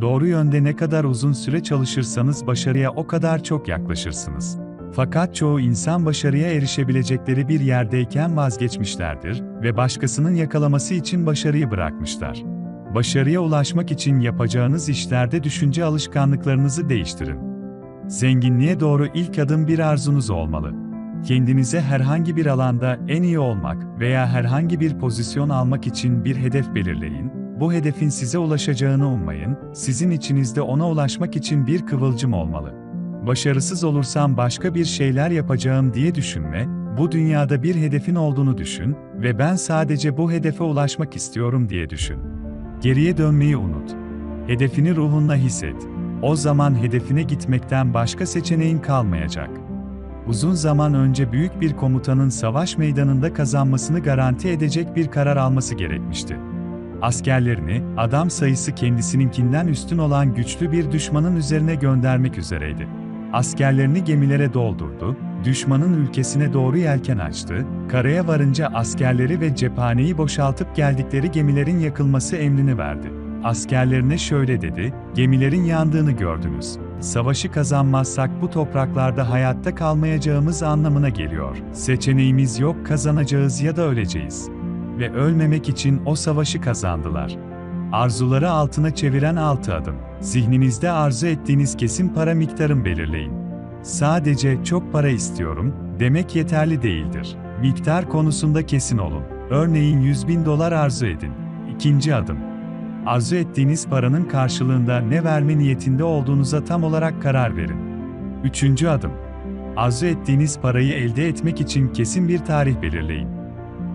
Doğru yönde ne kadar uzun süre çalışırsanız başarıya o kadar çok yaklaşırsınız. Fakat çoğu insan başarıya erişebilecekleri bir yerdeyken vazgeçmişlerdir ve başkasının yakalaması için başarıyı bırakmışlar. Başarıya ulaşmak için yapacağınız işlerde düşünce alışkanlıklarınızı değiştirin. Zenginliğe doğru ilk adım bir arzunuz olmalı. Kendinize herhangi bir alanda en iyi olmak veya herhangi bir pozisyon almak için bir hedef belirleyin. Bu hedefin size ulaşacağını ummayın, sizin içinizde ona ulaşmak için bir kıvılcım olmalı. Başarısız olursam başka bir şeyler yapacağım diye düşünme, bu dünyada bir hedefin olduğunu düşün ve ben sadece bu hedefe ulaşmak istiyorum diye düşün. Geriye dönmeyi unut. Hedefini ruhunla hisset. O zaman hedefine gitmekten başka seçeneğin kalmayacak. Uzun zaman önce büyük bir komutanın savaş meydanında kazanmasını garanti edecek bir karar alması gerekmişti. Askerlerini, adam sayısı kendisininkinden üstün olan güçlü bir düşmanın üzerine göndermek üzereydi. Askerlerini gemilere doldurdu, düşmanın ülkesine doğru yelken açtı, karaya varınca askerleri ve cephaneyi boşaltıp geldikleri gemilerin yakılması emrini verdi. Askerlerine şöyle dedi, gemilerin yandığını gördünüz. Savaşı kazanmazsak bu topraklarda hayatta kalmayacağımız anlamına geliyor. Seçeneğimiz yok, kazanacağız ya da öleceğiz. Ve ölmemek için o savaşı kazandılar. Arzuları altına çeviren 6 adım. Zihninizde arzu ettiğiniz kesin para miktarını belirleyin. Sadece çok para istiyorum demek yeterli değildir. Miktar konusunda kesin olun. Örneğin 100.000 dolar arzu edin. İkinci adım. Arzu ettiğiniz paranın karşılığında ne verme niyetinde olduğunuza tam olarak karar verin. Üçüncü adım. Arzu ettiğiniz parayı elde etmek için kesin bir tarih belirleyin.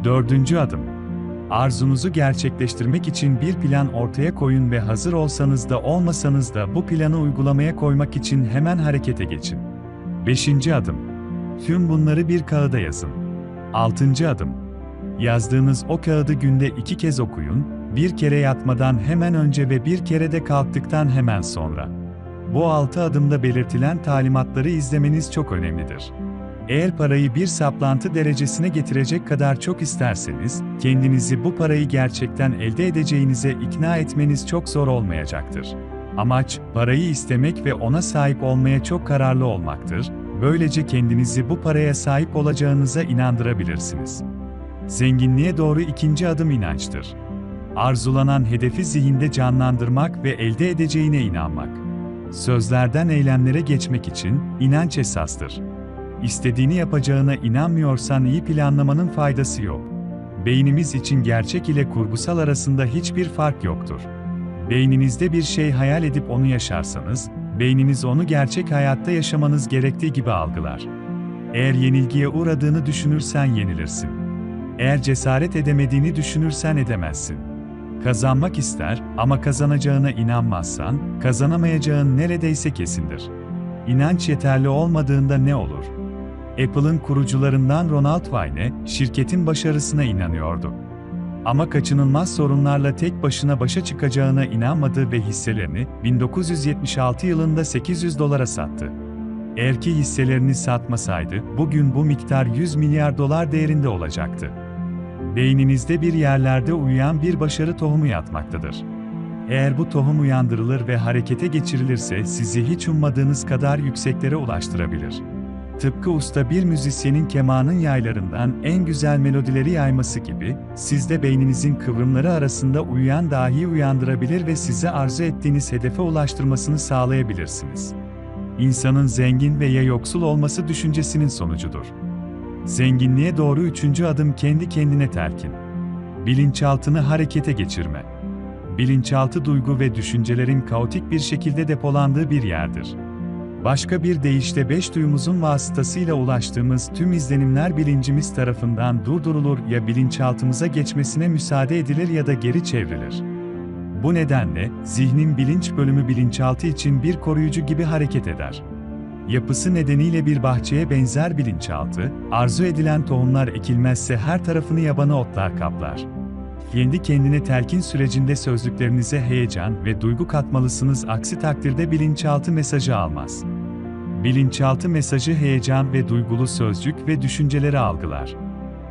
Dördüncü adım. Arzunuzu gerçekleştirmek için bir plan ortaya koyun ve hazır olsanız da olmasanız da bu planı uygulamaya koymak için hemen harekete geçin. Beşinci adım. Tüm bunları bir kağıda yazın. Altıncı adım. Yazdığınız o kağıdı günde 2 kez okuyun, bir kere yatmadan hemen önce ve bir kere de kalktıktan hemen sonra. Bu 6 adımda belirtilen talimatları izlemeniz çok önemlidir. Eğer parayı bir saplantı derecesine getirecek kadar çok isterseniz, kendinizi bu parayı gerçekten elde edeceğinize ikna etmeniz çok zor olmayacaktır. Amaç, parayı istemek ve ona sahip olmaya çok kararlı olmaktır, böylece kendinizi bu paraya sahip olacağınıza inandırabilirsiniz. Zenginliğe doğru ikinci adım inançtır. Arzulanan hedefi zihinde canlandırmak ve elde edeceğine inanmak. Sözlerden eylemlere geçmek için inanç esastır. İstediğini yapacağına inanmıyorsan iyi planlamanın faydası yok. Beynimiz için gerçek ile kurgusal arasında hiçbir fark yoktur. Beyninizde bir şey hayal edip onu yaşarsanız, beyniniz onu gerçek hayatta yaşamanız gerektiği gibi algılar. Eğer yenilgiye uğradığını düşünürsen yenilirsin. Eğer cesaret edemediğini düşünürsen edemezsin. Kazanmak ister ama kazanacağına inanmazsan, kazanamayacağın neredeyse kesindir. İnanç yeterli olmadığında ne olur? Apple'ın kurucularından Ronald Wayne, şirketin başarısına inanıyordu. Ama kaçınılmaz sorunlarla tek başına başa çıkacağına inanmadı ve hisselerini 1976 yılında 800 dolara sattı. Eğer ki hisselerini satmasaydı, bugün bu miktar 100 milyar dolar değerinde olacaktı. Beyninizde bir yerlerde uyuyan bir başarı tohumu yatmaktadır. Eğer bu tohum uyandırılır ve harekete geçirilirse sizi hiç ummadığınız kadar yükseklere ulaştırabilir. Tıpkı usta bir müzisyenin kemanın yaylarından en güzel melodileri yayması gibi, siz de beyninizin kıvrımları arasında uyuyan dahi uyandırabilir ve size arzu ettiğiniz hedefe ulaştırmasını sağlayabilirsiniz. İnsanın zengin veya yoksul olması düşüncesinin sonucudur. Zenginliğe doğru üçüncü adım kendi kendine telkin. Bilinçaltını harekete geçirme. Bilinçaltı duygu ve düşüncelerin kaotik bir şekilde depolandığı bir yerdir. Başka bir deyişle 5 duyumuzun vasıtasıyla ulaştığımız tüm izlenimler bilincimiz tarafından durdurulur ya bilinçaltımıza geçmesine müsaade edilir ya da geri çevrilir. Bu nedenle, zihnin bilinç bölümü bilinçaltı için bir koruyucu gibi hareket eder. Yapısı nedeniyle bir bahçeye benzer bilinçaltı, arzu edilen tohumlar ekilmezse her tarafını yabani otlar kaplar. Kendi kendine telkin sürecinde sözlüklerinize heyecan ve duygu katmalısınız, aksi takdirde bilinçaltı mesajı almaz. Bilinçaltı mesajı heyecan ve duygulu sözcük ve düşünceleri algılar.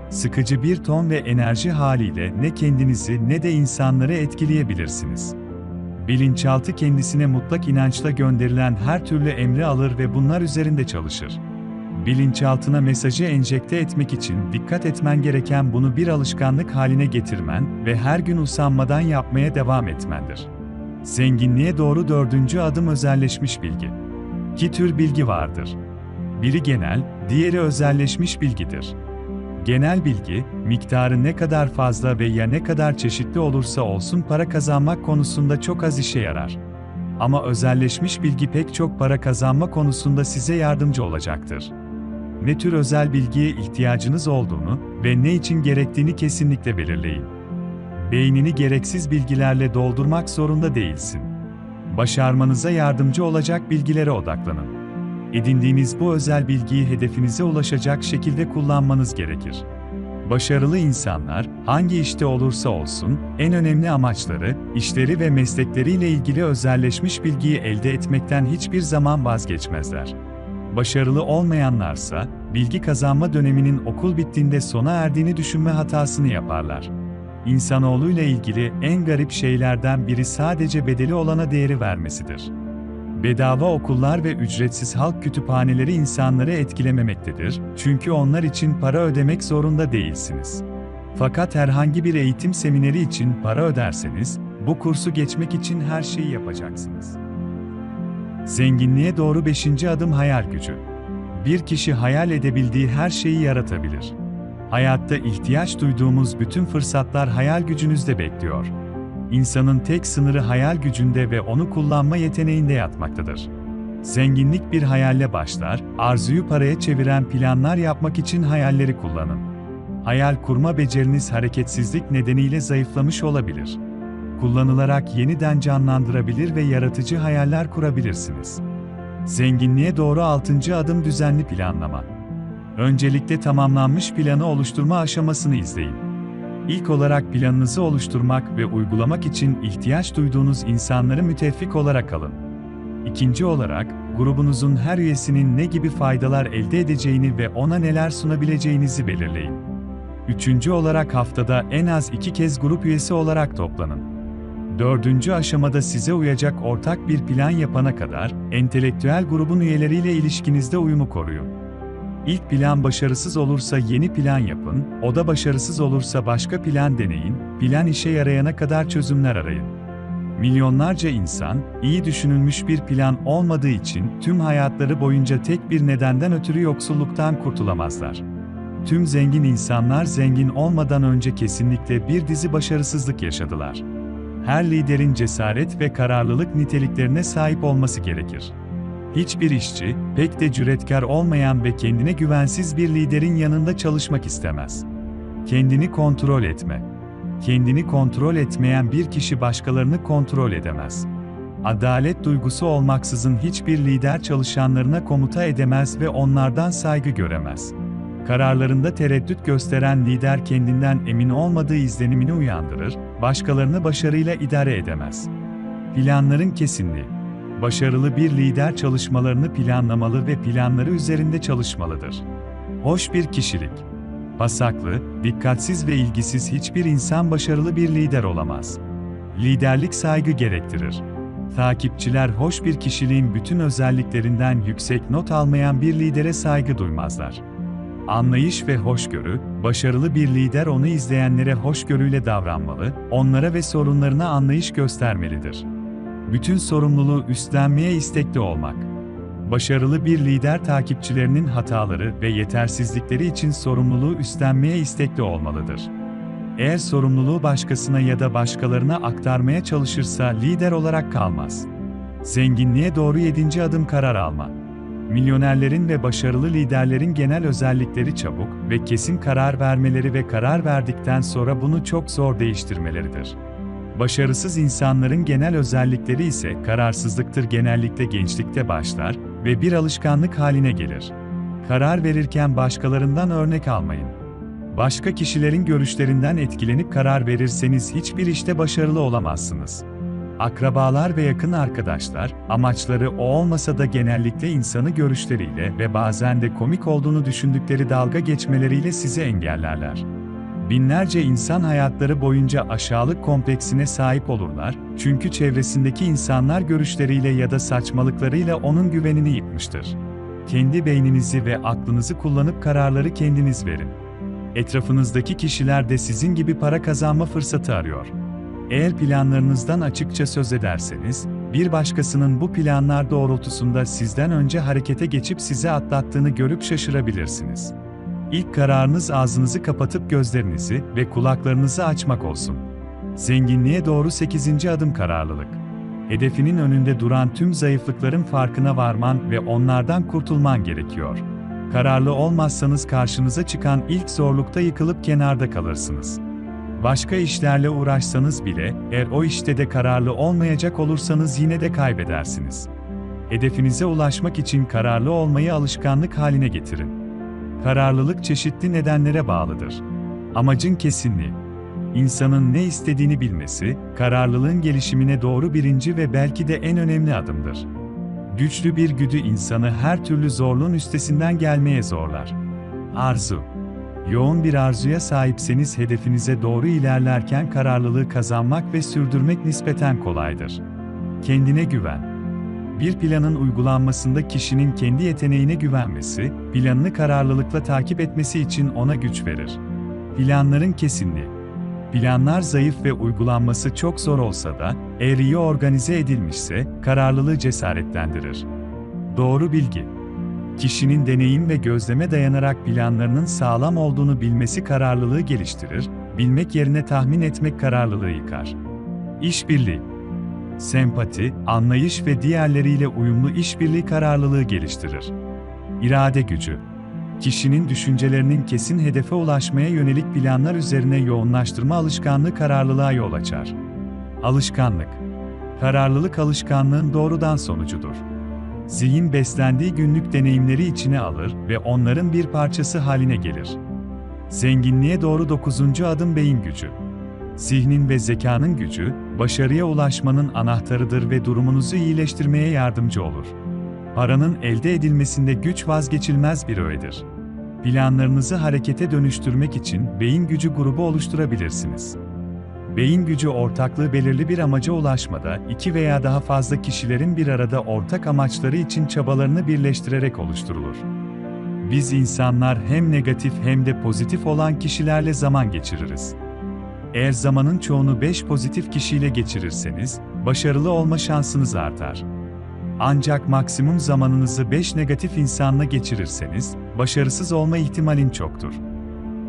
Sıkıcı bir ton ve enerji haliyle ne kendinizi ne de insanları etkileyebilirsiniz. Bilinçaltı kendisine mutlak inançla gönderilen her türlü emri alır ve bunlar üzerinde çalışır. Bilinçaltına mesajı enjekte etmek için dikkat etmen gereken bunu bir alışkanlık haline getirmen ve her gün usanmadan yapmaya devam etmendir. Zenginliğe doğru 4. adım özelleşmiş bilgi. 2 tür bilgi vardır. Biri genel, diğeri özelleşmiş bilgidir. Genel bilgi, miktarı ne kadar fazla ve ya ne kadar çeşitli olursa olsun para kazanmak konusunda çok az işe yarar. Ama özelleşmiş bilgi pek çok para kazanma konusunda size yardımcı olacaktır. Ne tür özel bilgiye ihtiyacınız olduğunu ve ne için gerektiğini kesinlikle belirleyin. Beynini gereksiz bilgilerle doldurmak zorunda değilsin. Başarmanıza yardımcı olacak bilgilere odaklanın. Edindiğiniz bu özel bilgiyi hedefinize ulaşacak şekilde kullanmanız gerekir. Başarılı insanlar, hangi işte olursa olsun, en önemli amaçları, işleri ve meslekleriyle ilgili özelleşmiş bilgiyi elde etmekten hiçbir zaman vazgeçmezler. Başarılı olmayanlarsa, bilgi kazanma döneminin okul bittiğinde sona erdiğini düşünme hatasını yaparlar. İnsanoğluyla ilgili en garip şeylerden biri sadece bedeli olana değeri vermesidir. Bedava okullar ve ücretsiz halk kütüphaneleri insanları etkilememektedir, çünkü onlar için para ödemek zorunda değilsiniz. Fakat herhangi bir eğitim semineri için para öderseniz, bu kursu geçmek için her şeyi yapacaksınız. Zenginliğe doğru 5. adım hayal gücü. Bir kişi hayal edebildiği her şeyi yaratabilir. Hayatta ihtiyaç duyduğumuz bütün fırsatlar hayal gücünüzde bekliyor. İnsanın tek sınırı hayal gücünde ve onu kullanma yeteneğinde yatmaktadır. Zenginlik bir hayalle başlar, arzuyu paraya çeviren planlar yapmak için hayalleri kullanın. Hayal kurma beceriniz hareketsizlik nedeniyle zayıflamış olabilir. Kullanılarak yeniden canlandırabilir ve yaratıcı hayaller kurabilirsiniz. Zenginliğe doğru 6. adım düzenli planlama. Öncelikle tamamlanmış planı oluşturma aşamasını izleyin. İlk olarak planınızı oluşturmak ve uygulamak için ihtiyaç duyduğunuz insanları müttefik olarak alın. İkinci olarak, grubunuzun her üyesinin ne gibi faydalar elde edeceğini ve ona neler sunabileceğinizi belirleyin. Üçüncü olarak haftada en az 2 kez grup üyesi olarak toplanın. 4. aşamada size uyacak ortak bir plan yapana kadar, entelektüel grubun üyeleriyle ilişkinizde uyumu koruyun. İlk plan başarısız olursa yeni plan yapın, o da başarısız olursa başka plan deneyin, plan işe yarayana kadar çözümler arayın. Milyonlarca insan, iyi düşünülmüş bir plan olmadığı için tüm hayatları boyunca tek bir nedenden ötürü yoksulluktan kurtulamazlar. Tüm zengin insanlar zengin olmadan önce kesinlikle bir dizi başarısızlık yaşadılar. Her liderin cesaret ve kararlılık niteliklerine sahip olması gerekir. Hiçbir işçi, pek de cüretkar olmayan ve kendine güvensiz bir liderin yanında çalışmak istemez. Kendini kontrol etme. Kendini kontrol etmeyen bir kişi başkalarını kontrol edemez. Adalet duygusu olmaksızın hiçbir lider çalışanlarına komuta edemez ve onlardan saygı göremez. Kararlarında tereddüt gösteren lider kendinden emin olmadığı izlenimini uyandırır, başkalarını başarıyla idare edemez. Planların kesinliği. Başarılı bir lider çalışmalarını planlamalı ve planları üzerinde çalışmalıdır. Hoş bir kişilik. Pasaklı, dikkatsiz ve ilgisiz hiçbir insan başarılı bir lider olamaz. Liderlik saygı gerektirir. Takipçiler hoş bir kişiliğin bütün özelliklerinden yüksek not almayan bir lidere saygı duymazlar. Anlayış ve hoşgörü, başarılı bir lider onu izleyenlere hoşgörüyle davranmalı, onlara ve sorunlarına anlayış göstermelidir. Bütün sorumluluğu üstlenmeye istekli olmak. Başarılı bir lider takipçilerinin hataları ve yetersizlikleri için sorumluluğu üstlenmeye istekli olmalıdır. Eğer sorumluluğu başkasına ya da başkalarına aktarmaya çalışırsa lider olarak kalmaz. Zenginliğe doğru 7. adım karar alma. Milyonerlerin ve başarılı liderlerin genel özellikleri çabuk ve kesin karar vermeleri ve karar verdikten sonra bunu çok zor değiştirmeleridir. Başarısız insanların genel özellikleri ise kararsızlıktır, genellikle gençlikte başlar ve bir alışkanlık haline gelir. Karar verirken başkalarından örnek almayın. Başka kişilerin görüşlerinden etkilenip karar verirseniz hiçbir işte başarılı olamazsınız. Akrabalar ve yakın arkadaşlar, amaçları o olmasa da genellikle insanı görüşleriyle ve bazen de komik olduğunu düşündükleri dalga geçmeleriyle sizi engellerler. Binlerce insan hayatları boyunca aşağılık kompleksine sahip olurlar, çünkü çevresindeki insanlar görüşleriyle ya da saçmalıklarıyla onun güvenini yıkmıştır. Kendi beyninizi ve aklınızı kullanıp kararları kendiniz verin. Etrafınızdaki kişiler de sizin gibi para kazanma fırsatı arıyor. Eğer planlarınızdan açıkça söz ederseniz, bir başkasının bu planlar doğrultusunda sizden önce harekete geçip sizi atlattığını görüp şaşırabilirsiniz. İlk kararınız ağzınızı kapatıp gözlerinizi ve kulaklarınızı açmak olsun. Zenginliğe doğru 8. adım kararlılık. Hedefinin önünde duran tüm zayıflıkların farkına varman ve onlardan kurtulman gerekiyor. Kararlı olmazsanız karşınıza çıkan ilk zorlukta yıkılıp kenarda kalırsınız. Başka işlerle uğraşsanız bile, eğer o işte de kararlı olmayacak olursanız yine de kaybedersiniz. Hedefinize ulaşmak için kararlı olmayı alışkanlık haline getirin. Kararlılık çeşitli nedenlere bağlıdır. Amacın kesinliği. İnsanın ne istediğini bilmesi, kararlılığın gelişimine doğru birinci ve belki de en önemli adımdır. Güçlü bir güdü insanı her türlü zorluğun üstesinden gelmeye zorlar. Arzu. Yoğun bir arzuya sahipseniz hedefinize doğru ilerlerken kararlılığı kazanmak ve sürdürmek nispeten kolaydır. Kendine güven. Bir planın uygulanmasında kişinin kendi yeteneğine güvenmesi, planını kararlılıkla takip etmesi için ona güç verir. Planların kesinliği. Planlar zayıf ve uygulanması çok zor olsa da, eğer iyi organize edilmişse, kararlılığı cesaretlendirir. Doğru bilgi. Kişinin deneyim ve gözleme dayanarak planlarının sağlam olduğunu bilmesi kararlılığı geliştirir, bilmek yerine tahmin etmek kararlılığı yıkar. İşbirliği. Sempati, anlayış ve diğerleriyle uyumlu işbirliği kararlılığı geliştirir. İrade gücü. Kişinin düşüncelerinin kesin hedefe ulaşmaya yönelik planlar üzerine yoğunlaştırma alışkanlığı kararlılığa yol açar. Alışkanlık. Kararlılık alışkanlığın doğrudan sonucudur. Zihin beslendiği günlük deneyimleri içine alır ve onların bir parçası haline gelir. Zenginliğe doğru 9. adım beyin gücü. Zihnin ve zekanın gücü, başarıya ulaşmanın anahtarıdır ve durumunuzu iyileştirmeye yardımcı olur. Paranın elde edilmesinde güç vazgeçilmez bir öğedir. Planlarınızı harekete dönüştürmek için beyin gücü grubu oluşturabilirsiniz. Beyin gücü ortaklığı belirli bir amaca ulaşmada, 2 veya daha fazla kişilerin bir arada ortak amaçları için çabalarını birleştirerek oluşturulur. Biz insanlar hem negatif hem de pozitif olan kişilerle zaman geçiririz. Eğer zamanın çoğunu 5 pozitif kişiyle geçirirseniz, başarılı olma şansınız artar. Ancak maksimum zamanınızı 5 negatif insanla geçirirseniz, başarısız olma ihtimalin çoktur.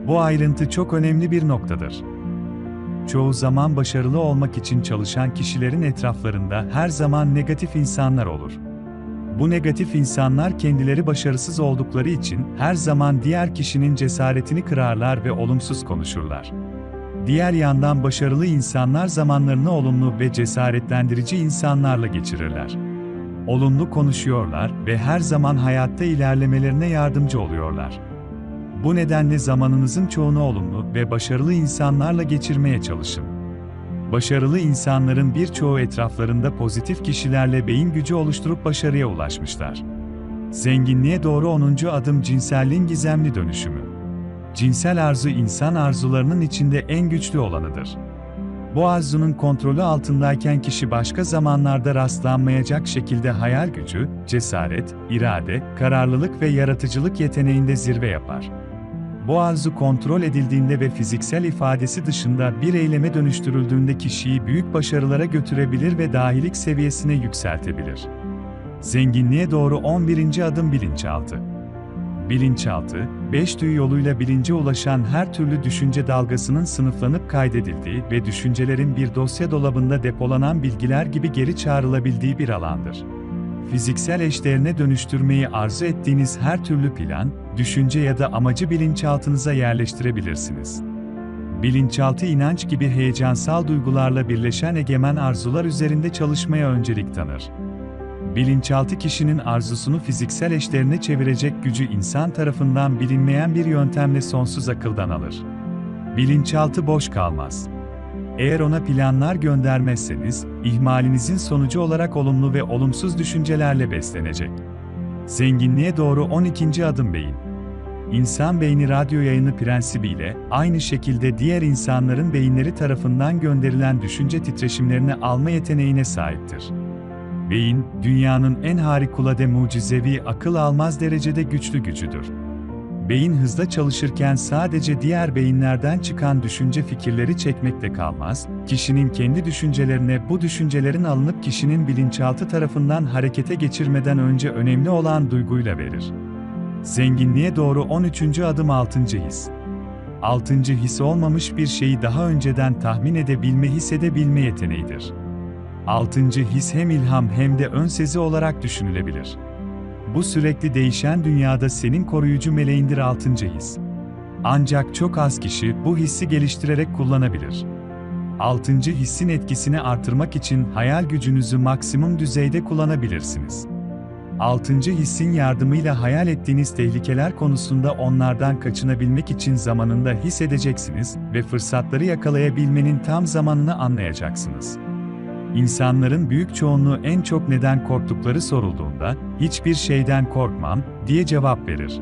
Bu ayrıntı çok önemli bir noktadır. Çoğu zaman başarılı olmak için çalışan kişilerin etraflarında her zaman negatif insanlar olur. Bu negatif insanlar kendileri başarısız oldukları için her zaman diğer kişinin cesaretini kırarlar ve olumsuz konuşurlar. Diğer yandan başarılı insanlar zamanlarını olumlu ve cesaretlendirici insanlarla geçirirler. Olumlu konuşuyorlar ve her zaman hayatta ilerlemelerine yardımcı oluyorlar. Bu nedenle zamanınızın çoğunu olumlu ve başarılı insanlarla geçirmeye çalışın. Başarılı insanların birçoğu etraflarında pozitif kişilerle beyin gücü oluşturup başarıya ulaşmışlar. Zenginliğe doğru 10. adım cinselliğin gizemli dönüşümü. Cinsel arzu insan arzularının içinde en güçlü olanıdır. Bu arzunun kontrolü altındayken kişi başka zamanlarda rastlanmayacak şekilde hayal gücü, cesaret, irade, kararlılık ve yaratıcılık yeteneğinde zirve yapar. Bu arzu kontrol edildiğinde ve fiziksel ifadesi dışında bir eyleme dönüştürüldüğünde kişiyi büyük başarılara götürebilir ve dahilik seviyesine yükseltebilir. Zenginliğe doğru 11. adım bilinçaltı. Bilinçaltı, 5 duyu yoluyla bilince ulaşan her türlü düşünce dalgasının sınıflanıp kaydedildiği ve düşüncelerin bir dosya dolabında depolanan bilgiler gibi geri çağrılabildiği bir alandır. Fiziksel eşdeğerine dönüştürmeyi arzu ettiğiniz her türlü plan, düşünce ya da amacı bilinçaltınıza yerleştirebilirsiniz. Bilinçaltı inanç gibi heyecansal duygularla birleşen egemen arzular üzerinde çalışmaya öncelik tanır. Bilinçaltı kişinin arzusunu fiziksel eşdeğerine çevirecek gücü insan tarafından bilinmeyen bir yöntemle sonsuz akıldan alır. Bilinçaltı boş kalmaz. Eğer ona planlar göndermezseniz, ihmalinizin sonucu olarak olumlu ve olumsuz düşüncelerle beslenecek. Zenginliğe doğru 12. adım beyin. İnsan beyni radyo yayını prensibiyle, aynı şekilde diğer insanların beyinleri tarafından gönderilen düşünce titreşimlerini alma yeteneğine sahiptir. Beyin, dünyanın en harikulade mucizevi akıl almaz derecede güçlüdür. Beyin hızla çalışırken sadece diğer beyinlerden çıkan düşünce fikirleri çekmekle kalmaz, kişinin kendi düşüncelerine bu düşüncelerin alınıp kişinin bilinçaltı tarafından harekete geçirmeden önce önemli olan duyguyla verir. Zenginliğe doğru 13. adım 6. his. 6. his olmamış bir şeyi daha önceden tahmin edebilme, hissedebilme yeteneğidir. 6. his hem ilham hem de ön sezi olarak düşünülebilir. Bu sürekli değişen dünyada senin koruyucu meleğindir 6. his. Ancak çok az kişi bu hissi geliştirerek kullanabilir. 6. hissin etkisini artırmak için hayal gücünüzü maksimum düzeyde kullanabilirsiniz. 6. hissin yardımıyla hayal ettiğiniz tehlikeler konusunda onlardan kaçınabilmek için zamanında hissedeceksiniz ve fırsatları yakalayabilmenin tam zamanını anlayacaksınız. İnsanların büyük çoğunluğu en çok neden korktukları sorulduğunda, "Hiçbir şeyden korkmam," diye cevap verir.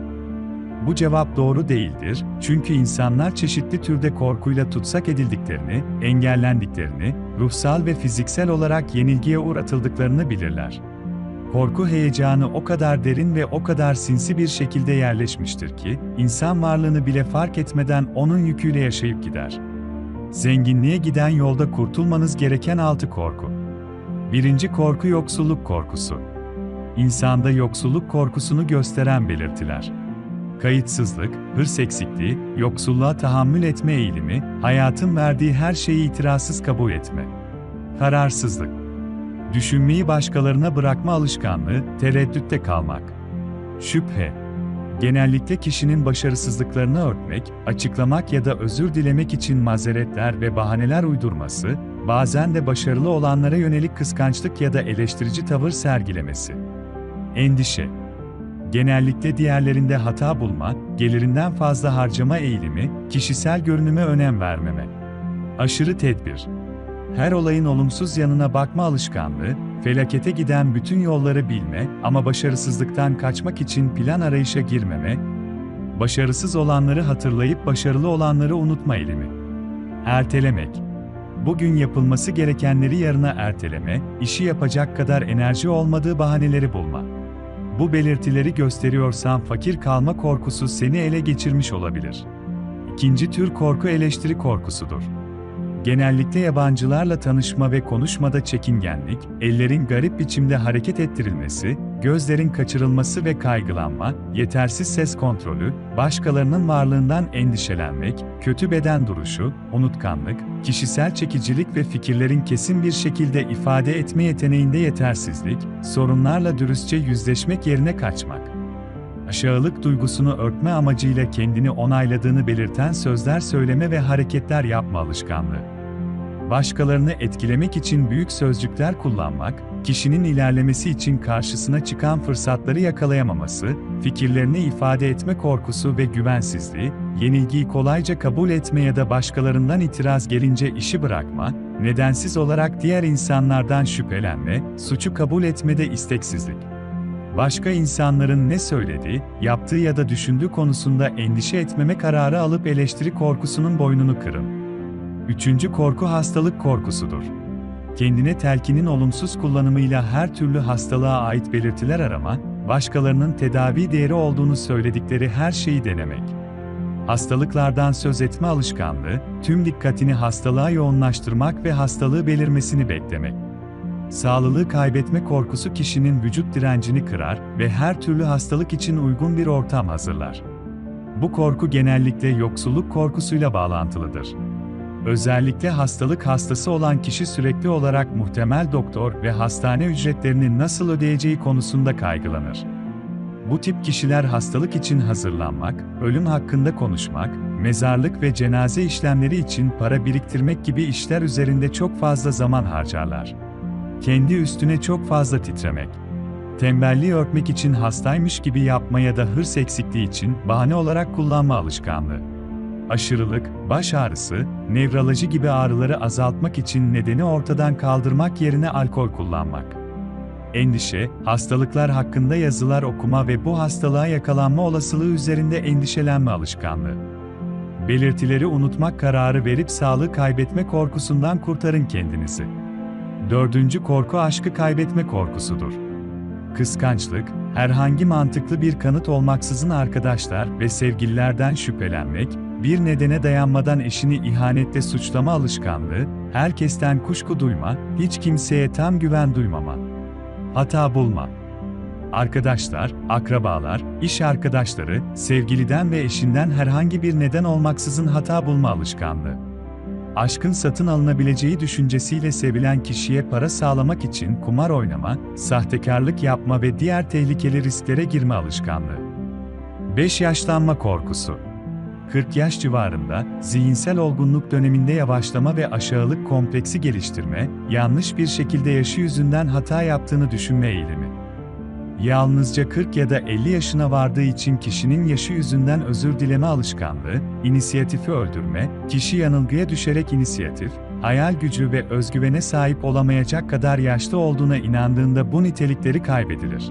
Bu cevap doğru değildir, çünkü insanlar çeşitli türde korkuyla tutsak edildiklerini, engellendiklerini, ruhsal ve fiziksel olarak yenilgiye uğratıldıklarını bilirler. Korku heyecanı o kadar derin ve o kadar sinsi bir şekilde yerleşmiştir ki, insan varlığını bile fark etmeden onun yüküyle yaşayıp gider. Zenginliğe giden yolda kurtulmanız gereken 6 korku. 1. korku yoksulluk korkusu. İnsanda yoksulluk korkusunu gösteren belirtiler: kayıtsızlık, hırs eksikliği, yoksulluğa tahammül etme eğilimi, hayatın verdiği her şeyi itirazsız kabul etme. Kararsızlık. Düşünmeyi başkalarına bırakma alışkanlığı, tereddütte kalmak. Şüphe. Genellikle kişinin başarısızlıklarını örtmek, açıklamak ya da özür dilemek için mazeretler ve bahaneler uydurması, bazen de başarılı olanlara yönelik kıskançlık ya da eleştirici tavır sergilemesi. Endişe. Genellikle diğerlerinde hata bulma, gelirinden fazla harcama eğilimi, kişisel görünüme önem vermeme. Aşırı tedbir. Her olayın olumsuz yanına bakma alışkanlığı, felakete giden bütün yolları bilme ama başarısızlıktan kaçmak için plan arayışa girmeme, başarısız olanları hatırlayıp başarılı olanları unutma eğilimi. Ertelemek. Bugün yapılması gerekenleri yarına erteleme, işi yapacak kadar enerji olmadığı bahaneleri bulma. Bu belirtileri gösteriyorsan fakir kalma korkusu seni ele geçirmiş olabilir. 2. tür korku eleştiri korkusudur. Genellikle yabancılarla tanışma ve konuşmada çekingenlik, ellerin garip biçimde hareket ettirilmesi, gözlerin kaçırılması ve kaygılanma, yetersiz ses kontrolü, başkalarının varlığından endişelenmek, kötü beden duruşu, unutkanlık, kişisel çekicilik ve fikirlerin kesin bir şekilde ifade etme yeteneğinde yetersizlik, sorunlarla dürüstçe yüzleşmek yerine kaçmak. Aşağılık duygusunu örtme amacıyla kendini onayladığını belirten sözler söyleme ve hareketler yapma alışkanlığı. Başkalarını etkilemek için büyük sözcükler kullanmak, kişinin ilerlemesi için karşısına çıkan fırsatları yakalayamaması, fikirlerini ifade etme korkusu ve güvensizliği, yenilgiyi kolayca kabul etme ya da başkalarından itiraz gelince işi bırakma, nedensiz olarak diğer insanlardan şüphelenme, suçu kabul etmede isteksizlik. Başka insanların ne söylediği, yaptığı ya da düşündüğü konusunda endişe etmeme kararı alıp eleştiri korkusunun boynunu kırın. 3. korku hastalık korkusudur. Kendine telkinin olumsuz kullanımıyla her türlü hastalığa ait belirtiler arama, başkalarının tedavi değeri olduğunu söyledikleri her şeyi denemek. Hastalıklardan söz etme alışkanlığı, tüm dikkatini hastalığa yoğunlaştırmak ve hastalığı belirmesini beklemek. Sağlığını kaybetme korkusu kişinin vücut direncini kırar ve her türlü hastalık için uygun bir ortam hazırlar. Bu korku genellikle yoksulluk korkusuyla bağlantılıdır. Özellikle hastalık hastası olan kişi sürekli olarak muhtemel doktor ve hastane ücretlerini nasıl ödeyeceği konusunda kaygılanır. Bu tip kişiler hastalık için hazırlanmak, ölüm hakkında konuşmak, mezarlık ve cenaze işlemleri için para biriktirmek gibi işler üzerinde çok fazla zaman harcarlar. Kendi üstüne çok fazla titremek. Tembelliği örtmek için hastaymış gibi yapma ya da hırs eksikliği için bahane olarak kullanma alışkanlığı. Aşırılık, baş ağrısı, nevroloji gibi ağrıları azaltmak için nedeni ortadan kaldırmak yerine alkol kullanmak. Endişe, hastalıklar hakkında yazılar okuma ve bu hastalığa yakalanma olasılığı üzerinde endişelenme alışkanlığı. Belirtileri unutmak kararı verip sağlığı kaybetme korkusundan kurtarın kendinizi. Dördüncü korku aşkı kaybetme korkusudur. Kıskançlık, herhangi mantıklı bir kanıt olmaksızın arkadaşlar ve sevgililerden şüphelenmek, bir nedene dayanmadan eşini ihanetle suçlama alışkanlığı, herkesten kuşku duyma, hiç kimseye tam güven duymama. Hata bulma. Arkadaşlar, akrabalar, iş arkadaşları, sevgiliden ve eşinden herhangi bir neden olmaksızın hata bulma alışkanlığı. Aşkın satın alınabileceği düşüncesiyle sevilen kişiye para sağlamak için kumar oynama, sahtekarlık yapma ve diğer tehlikeli risklere girme alışkanlığı. 5 yaşlanma korkusu. 40 yaş civarında, zihinsel olgunluk döneminde yavaşlama ve aşağılık kompleksi geliştirme, yanlış bir şekilde yaşı yüzünden hata yaptığını düşünme eğilimi. Yalnızca 40 ya da 50 yaşına vardığı için kişinin yaşı yüzünden özür dileme alışkanlığı, inisiyatifi öldürme, kişi yanılgıya düşerek inisiyatif, hayal gücü ve özgüvene sahip olamayacak kadar yaşlı olduğuna inandığında bu nitelikleri kaybedilir.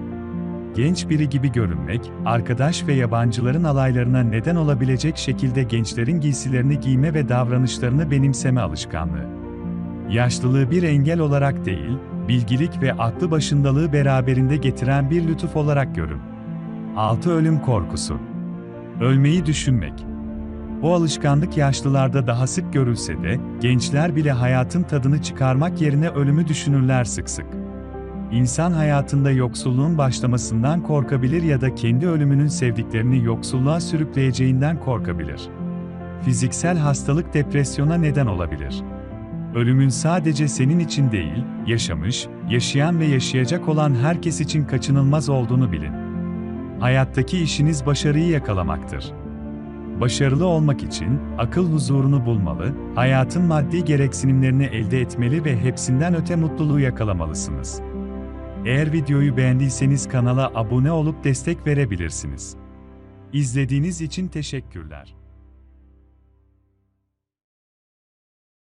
Genç biri gibi görünmek, arkadaş ve yabancıların alaylarına neden olabilecek şekilde gençlerin giysilerini giyme ve davranışlarını benimseme alışkanlığı. Yaşlılığı bir engel olarak değil, bilgilik ve aklı başındalığı beraberinde getiren bir lütuf olarak görün. 6. Ölüm korkusu. Ölmeyi düşünmek. Bu alışkanlık yaşlılarda daha sık görülse de, gençler bile hayatın tadını çıkarmak yerine ölümü düşünürler sık sık. İnsan hayatında yoksulluğun başlamasından korkabilir ya da kendi ölümünün sevdiklerini yoksulluğa sürükleyeceğinden korkabilir. Fiziksel hastalık depresyona neden olabilir. Ölümün sadece senin için değil, yaşamış, yaşayan ve yaşayacak olan herkes için kaçınılmaz olduğunu bilin. Hayattaki işiniz başarıyı yakalamaktır. Başarılı olmak için, akıl huzurunu bulmalı, hayatın maddi gereksinimlerini elde etmeli ve hepsinden öte mutluluğu yakalamalısınız. Eğer videoyu beğendiyseniz kanala abone olup destek verebilirsiniz. İzlediğiniz için teşekkürler.